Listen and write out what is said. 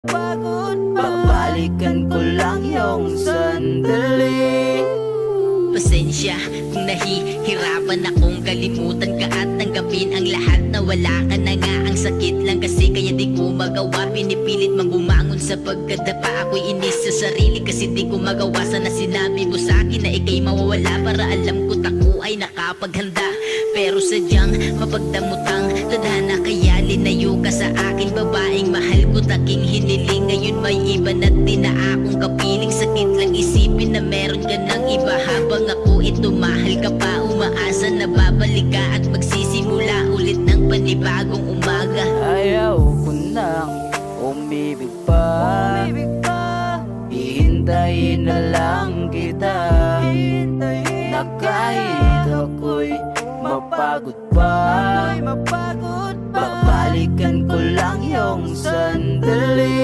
Babalikan ko lang yung sandali. Pasensya kung nahihirapan akong kalimutan ka at tanggapin ang lahat na wala ka na nga. Ang sakit lang kasi kaya di ko magawa. Pinipilit mang bumangon sapagkat pa ako'y inis sa sarili kasi di ko magawa. Sana sinabi mo sa akin na ika'y mawawala para alam ko't ako ay nakapaghanda. Pero sadyang mapagdamutang tadhana kaya linayo ka sa akin. Babaeng mahal ko taking hiniling, ngayon may iba na din na akong kapiling. Sakit lang isipin na meron ka ng iba habang ako ito mahal ka pa. Umaasa na babalik ka at magsisimula ulit ng panibagong umaga. Ayaw ko nang umibig pa, hihintayin na lang kita. Na kahit ako'y mapagod pa, babalikan ko lang yung sandali.